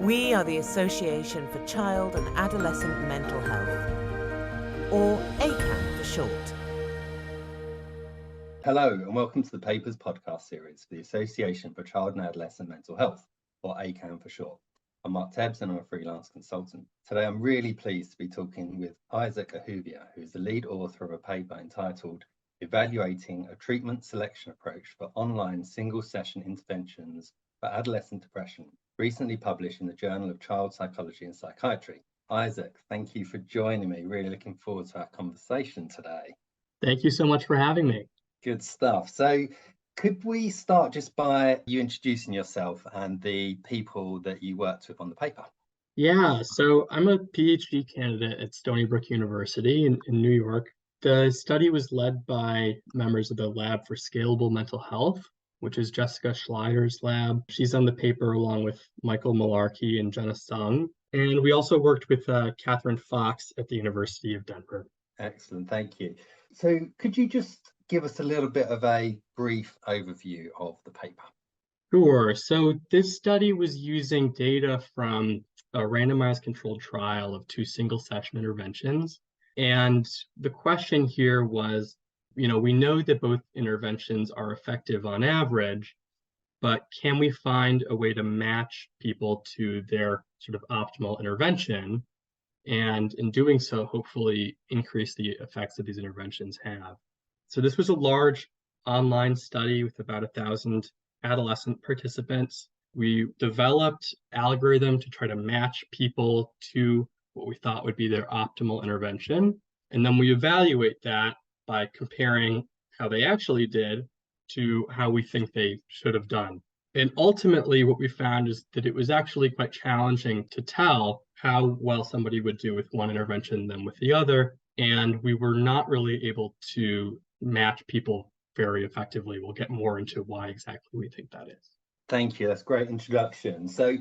We are the Association for Child and Adolescent Mental Health, or ACAMH for short. Hello and welcome to the Papers podcast series for the Association for Child and Adolescent Mental Health, or ACAMH for short. I'm Mark Tebbs and I'm a freelance consultant. Today I'm really pleased to be talking with Isaac Ahuvia, who is the lead author of a paper entitled Evaluating a Treatment Selection Approach for Online Single-Session Interventions for Adolescent Depression, recently published in the Journal of Child Psychology and Psychiatry. Isaac, thank you for joining me. Really looking forward to our conversation today. Thank you so much for having me. Good stuff. So could we start just by you introducing yourself and the people that you worked with on the paper? Yeah, so I'm a PhD candidate at Stony Brook University in New York. The study was led by members of the Lab for Scalable Mental Health, which is Jessica Schleier's lab. She's on the paper along with Michael Malarkey and Jenna Sung. And we also worked with Catherine Fox at the University of Denver. Excellent, thank you. So could you just give us a little bit of a brief overview of the paper? Sure. So this study was using data from a randomized controlled trial of 2 single-session interventions. And the question here was, we know that both interventions are effective on average, but can we find a way to match people to their sort of optimal intervention? And in doing so, hopefully increase the effects that these interventions have. So this was a large online study with about 1,000 adolescent participants. We developed algorithm to try to match people to what we thought would be their optimal intervention. And then we evaluate that by comparing how they actually did to how we think they should have done. And ultimately, what we found is that it was actually quite challenging to tell how well somebody would do with one intervention than with the other. And we were not really able to match people very effectively. We'll get more into why exactly we think that is. Thank you. That's a great introduction. So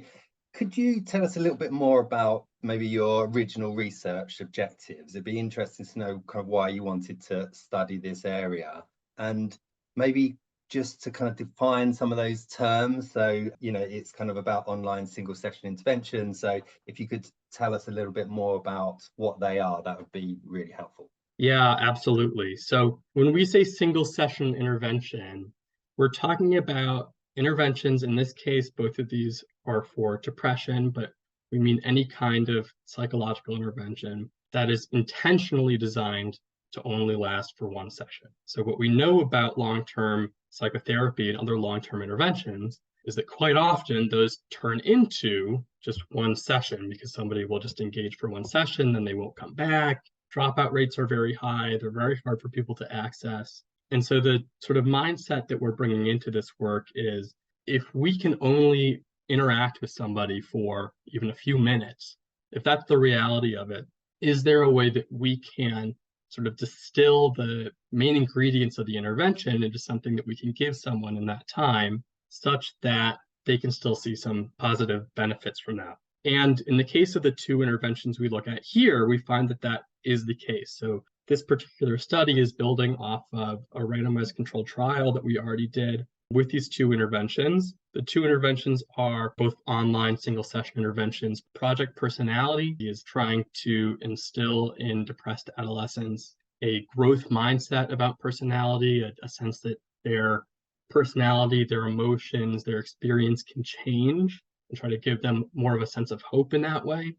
could you tell us a little bit more about maybe your original research objectives? It'd be interesting to know kind of why you wanted to study this area, and maybe just to kind of define some of those terms. So, it's kind of about online single session intervention. So if you could tell us a little bit more about what they are, that would be really helpful. Yeah, absolutely. So when we say single session intervention, we're talking about interventions. In this case, both of these are for depression, but we mean any kind of psychological intervention that is intentionally designed to only last for one session. So what we know about long-term psychotherapy and other long-term interventions is that quite often those turn into just one session because somebody will just engage for one session, then they won't come back. Dropout rates are very high. They're very hard for people to access. And so the sort of mindset that we're bringing into this work is if we can only interact with somebody for even a few minutes, if that's the reality of it, is there a way that we can sort of distill the main ingredients of the intervention into something that we can give someone in that time such that they can still see some positive benefits from that? And in the case of the 2 interventions we look at here, we find that that is the case. So this particular study is building off of a randomized controlled trial that we already did with these 2 interventions. The 2 interventions are both online single session interventions. Project Personality is trying to instill in depressed adolescents a growth mindset about personality, a sense that their personality, their emotions, their experience can change, and try to give them more of a sense of hope in that way.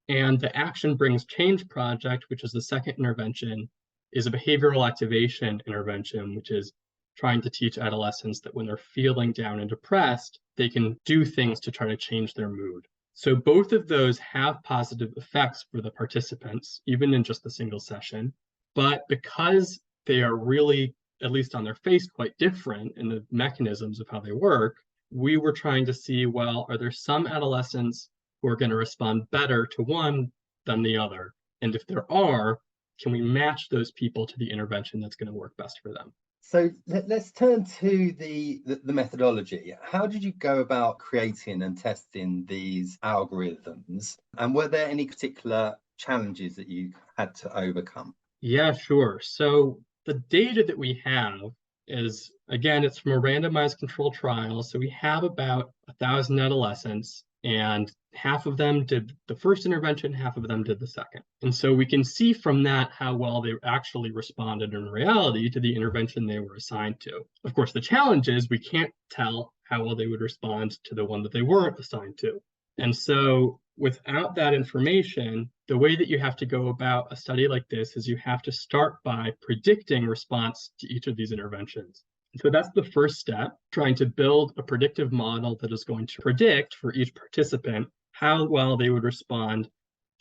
And the Action Brings Change project, which is the second intervention, is a behavioral activation intervention, which is trying to teach adolescents that when they're feeling down and depressed, they can do things to try to change their mood. So both of those have positive effects for the participants, even in just the single session. But because they are really, at least on their face, quite different in the mechanisms of how they work, we were trying to see, well, are there some adolescents who are going to respond better to one than the other? And if there are, can we match those people to the intervention that's going to work best for them? So let's turn to the methodology. How did you go about creating and testing these algorithms? And were there any particular challenges that you had to overcome? Yeah, sure. So the data that we have is, again, it's from a randomized controlled trial. So we have about 1,000 adolescents. And half of them did the first intervention, half of them did the second. And so we can see from that how well they actually responded in reality to the intervention they were assigned to. Of course, the challenge is we can't tell how well they would respond to the one that they weren't assigned to. And so without that information, the way that you have to go about a study like this is you have to start by predicting response to each of these interventions. So that's the first step, trying to build a predictive model that is going to predict for each participant how well they would respond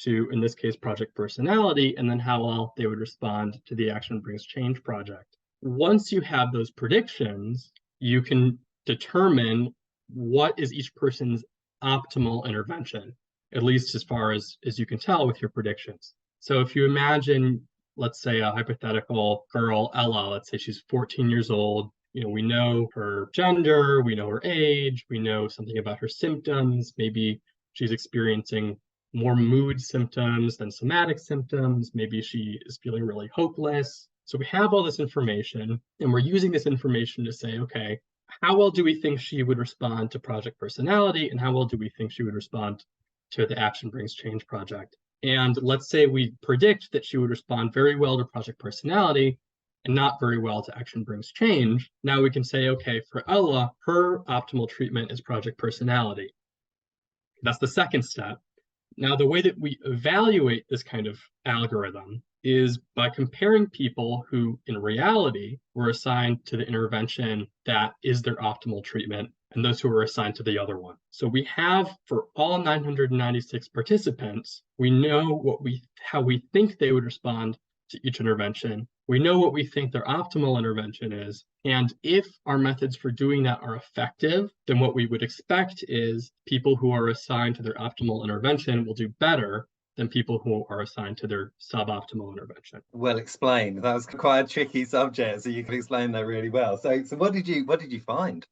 to, in this case, project personality, and then how well they would respond to the Action Brings Change project. Once you have those predictions, you can determine what is each person's optimal intervention, at least as far as you can tell with your predictions. So if you imagine, let's say, a hypothetical girl, Ella, let's say she's 14 years old. We know her gender, we know her age, we know something about her symptoms. Maybe she's experiencing more mood symptoms than somatic symptoms. Maybe she is feeling really hopeless. So we have all this information, and we're using this information to say, okay, how well do we think she would respond to project personality, and how well do we think she would respond to the Action Brings Change project? And let's say we predict that she would respond very well to project personality and not very well to Action Brings Change. Now we can say, okay, for Ella, her optimal treatment is project personality. That's the second step. Now, the way that we evaluate this kind of algorithm is by comparing people who, in reality, were assigned to the intervention that is their optimal treatment and those who were assigned to the other one. So we have, for all 996 participants, we know how we think they would respond to each intervention. We know what we think their optimal intervention is. And if our methods for doing that are effective, then what we would expect is people who are assigned to their optimal intervention will do better than people who are assigned to their suboptimal intervention. Well explained. That was quite a tricky subject, so you can explain that really well. So what did you find?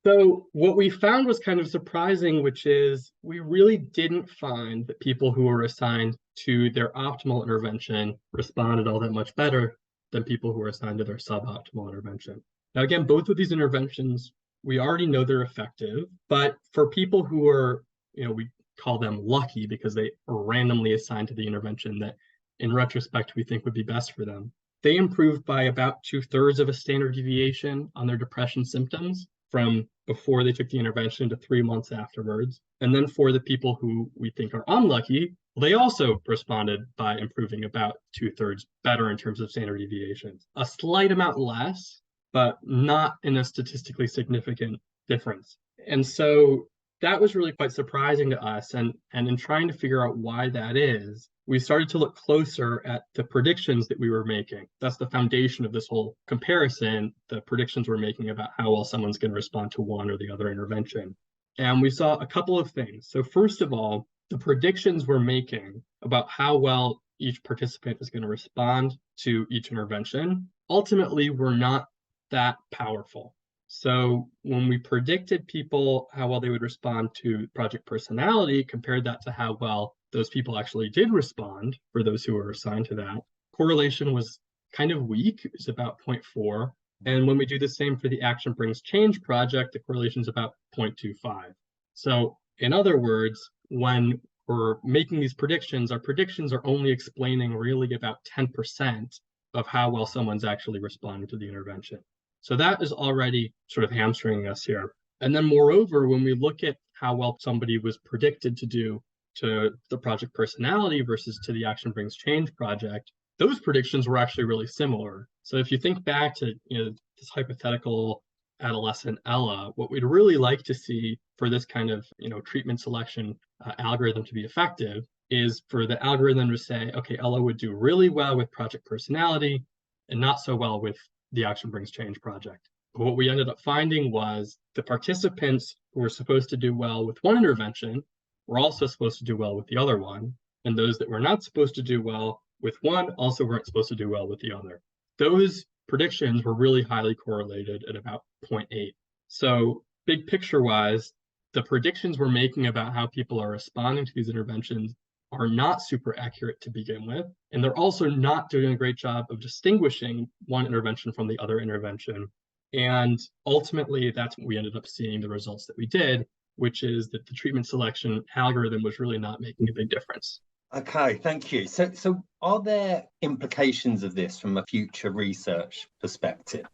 So what we found was kind of surprising, which is we really didn't find that people who were assigned to their optimal intervention responded all that much better than people who were assigned to their suboptimal intervention. Now, again, both of these interventions, we already know they're effective, but for people who are, we call them lucky because they are randomly assigned to the intervention that in retrospect we think would be best for them, they improved by about 2/3 of a standard deviation on their depression symptoms from before they took the intervention to 3 months afterwards. And then for the people who we think are unlucky, they also responded by improving about 2/3 better in terms of standard deviations. A slight amount less, but not in a statistically significant difference. And so that was really quite surprising to us. And in trying to figure out why that is, we started to look closer at the predictions that we were making. That's the foundation of this whole comparison, the predictions we're making about how well someone's going to respond to one or the other intervention. And we saw a couple of things. So first of all, the predictions we're making about how well each participant is going to respond to each intervention ultimately were not that powerful. So when we predicted people how well they would respond to project personality, compared that to how well those people actually did respond for those who were assigned to that, correlation was kind of weak. It was about 0.4. And when we do the same for the Action Brings Change project, the correlation is about 0.25. So in other words, when we're making these predictions, our predictions are only explaining really about 10% of how well someone's actually responding to the intervention. So that is already sort of hamstringing us here. And then moreover, when we look at how well somebody was predicted to do to the project personality versus to the Action Brings Change project, those predictions were actually really similar. So if you think back to this hypothetical adolescent Ella, what we'd really like to see for this kind of treatment selection algorithm to be effective is for the algorithm to say, okay, Ella would do really well with project personality and not so well with the Action Brings Change project. But what we ended up finding was the participants who were supposed to do well with one intervention were also supposed to do well with the other one, and those that were not supposed to do well with one also weren't supposed to do well with the other. Those predictions were really highly correlated at about 0.8. So big picture wise, the predictions we're making about how people are responding to these interventions are not super accurate to begin with. And they're also not doing a great job of distinguishing one intervention from the other intervention. And ultimately, that's what we ended up seeing the results that we did, which is that the treatment selection algorithm was really not making a big difference. Okay, thank you. So are there implications of this from a future research perspective?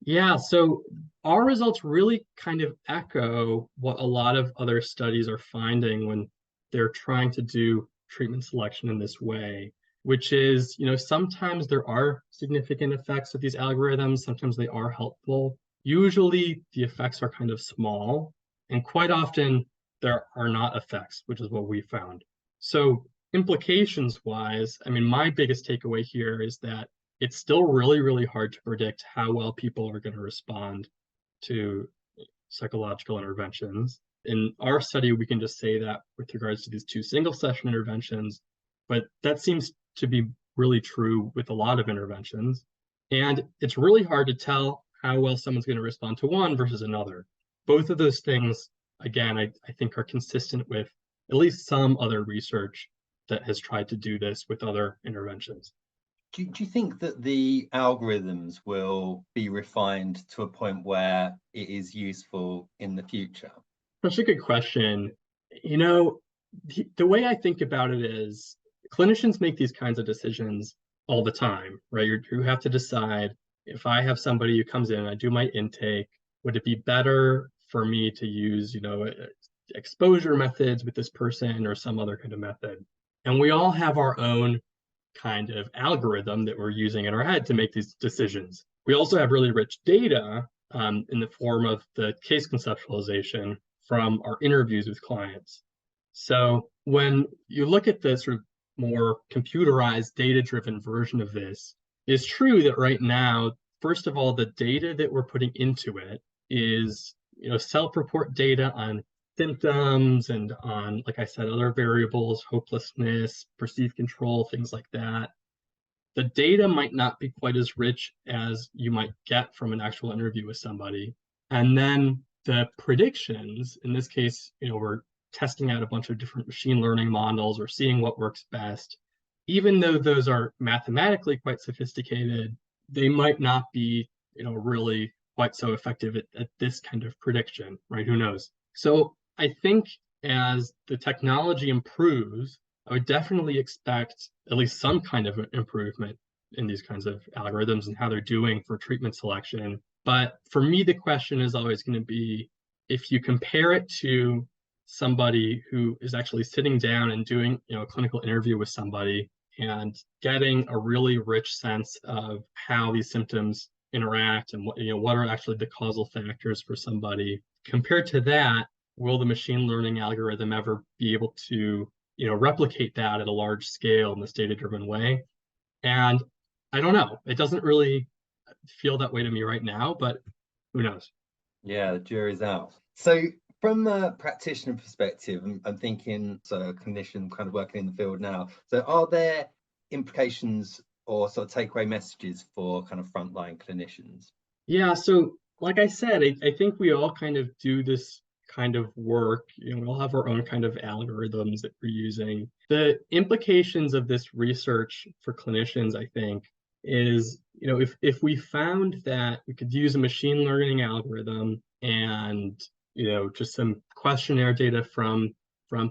Yeah, so our results really kind of echo what a lot of other studies are finding when they're trying to do treatment selection in this way, which is, sometimes there are significant effects of these algorithms, sometimes they are helpful. Usually the effects are kind of small, and quite often there are not effects, which is what we found. So implications wise, I mean, my biggest takeaway here is that it's still really, really hard to predict how well people are going to respond to psychological interventions. In our study, we can just say that with regards to these 2 single session interventions, but that seems to be really true with a lot of interventions. And it's really hard to tell how well someone's going to respond to one versus another. Both of those things, again, I think are consistent with at least some other research that has tried to do this with other interventions. Do you think that the algorithms will be refined to a point where it is useful in the future? That's a good question. The way I think about it is clinicians make these kinds of decisions all the time, right? You have to decide, if I have somebody who comes in, I do my intake, would it be better for me to use, exposure methods with this person or some other kind of method? And we all have our own kind of algorithm that we're using in our head to make these decisions. We also have really rich data in the form of the case conceptualization from our interviews with clients. So when you look at the sort of more computerized, data-driven version of this, it's true that right now, first of all, the data that we're putting into it is, self-report data on symptoms and on, like I said, other variables, hopelessness, perceived control, things like that. The data might not be quite as rich as you might get from an actual interview with somebody. And then the predictions, in this case, we're testing out a bunch of different machine learning models or seeing what works best. Even though those are mathematically quite sophisticated, they might not be, really quite so effective at this kind of prediction, right? Who knows? So I think as the technology improves, I would definitely expect at least some kind of improvement in these kinds of algorithms and how they're doing for treatment selection. But for me, the question is always going to be, if you compare it to somebody who is actually sitting down and doing, a clinical interview with somebody and getting a really rich sense of how these symptoms interact and what are actually the causal factors for somebody. Compared to that, will the machine learning algorithm ever be able to, replicate that at a large scale in this data-driven way? And I don't know. It doesn't really feel that way to me right now, but who knows? Yeah, the jury's out. So from a practitioner perspective, I'm thinking, so a clinician kind of working in the field now. So are there implications or sort of takeaway messages for kind of frontline clinicians? Yeah, so like I said, I think we all kind of do this kind of work. We all have our own kind of algorithms that we're using. The implications of this research for clinicians, I think, is, if we found that we could use a machine learning algorithm and, just some questionnaire data from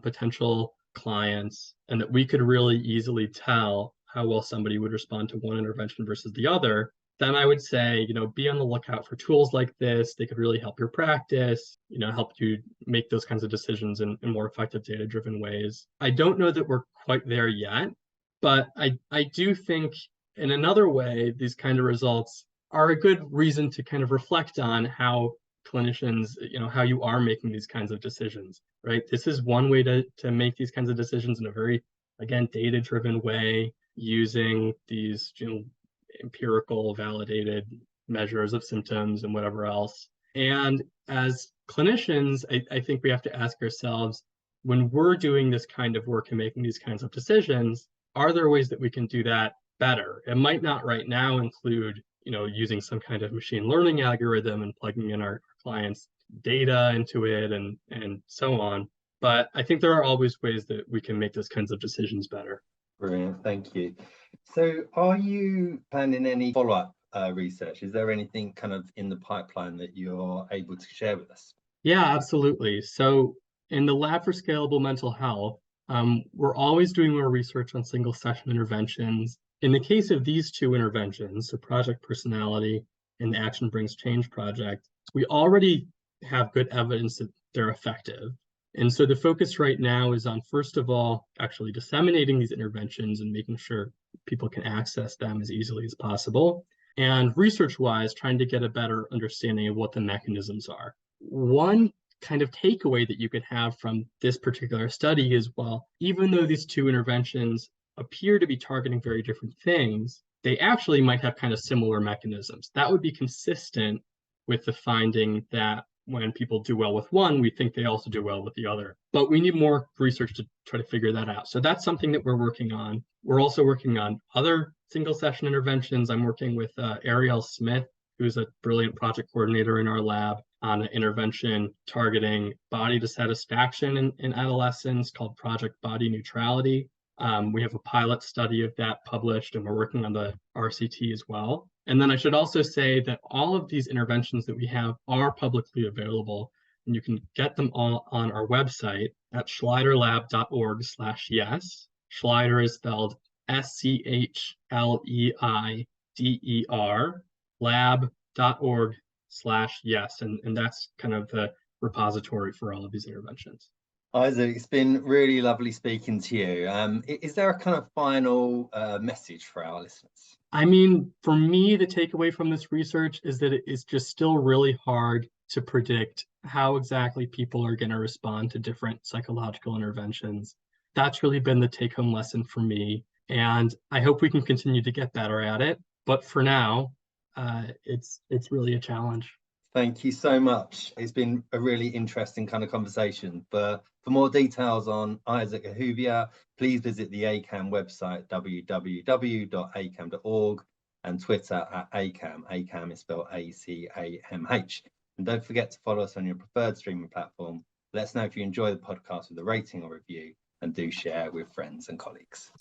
potential clients, and that we could really easily tell how well somebody would respond to one intervention versus the other, then I would say, be on the lookout for tools like this. They could really help your practice, help you make those kinds of decisions in more effective data-driven ways. I don't know that we're quite there yet, but I do think in another way, these kind of results are a good reason to kind of reflect on how clinicians, how you are making these kinds of decisions, right? This is one way to make these kinds of decisions in a very, again, data-driven way, using these, empirical validated measures of symptoms and whatever else. And as clinicians, I think we have to ask ourselves, when we're doing this kind of work and making these kinds of decisions, are there ways that we can do that better? It might not right now include, using some kind of machine learning algorithm and plugging in our clients' data into it and so on. But I think there are always ways that we can make those kinds of decisions better. Brilliant, thank you. So are you planning any follow-up research? Is there anything kind of in the pipeline that you're able to share with us? Yeah, absolutely. So in the Lab for Scalable Mental Health, we're always doing more research on single session interventions. In the case of these two interventions, so Project Personality and the Action Brings Change project, we already have good evidence that they're effective. And so the focus right now is on, first of all, actually disseminating these interventions and making sure people can access them as easily as possible. And research-wise, trying to get a better understanding of what the mechanisms are. One kind of takeaway that you could have from this particular study is, well, even though these two interventions appear to be targeting very different things, they actually might have kind of similar mechanisms. That would be consistent with the finding that when people do well with one, we think they also do well with the other. But we need more research to try to figure that out. So that's something that we're working on. We're also working on other single session interventions. I'm working with Ariel Smith, who's a brilliant project coordinator in our lab, on an intervention targeting body dissatisfaction in adolescents called Project Body Neutrality. We have a pilot study of that published, and we're working on the RCT as well. And then I should also say that all of these interventions that we have are publicly available, and you can get them all on our website at schleiderlab.org/yes. Schleider is spelled SCHLEIDER, lab.org/yes. And that's kind of the repository for all of these interventions. Isaac, it's been really lovely speaking to you. Is there a kind of final message for our listeners? I mean, for me, the takeaway from this research is that it is just still really hard to predict how exactly people are going to respond to different psychological interventions. That's really been the take-home lesson for me, and I hope we can continue to get better at it. But for now, it's really a challenge. Thank you so much. It's been a really interesting kind of conversation. For more details on Isaac Ahuvia, please visit the ACAMH website, www.acamh.org, and Twitter at ACAMH. ACAMH is spelled ACAMH. And don't forget to follow us on your preferred streaming platform. Let us know if you enjoy the podcast with a rating or review, and do share with friends and colleagues.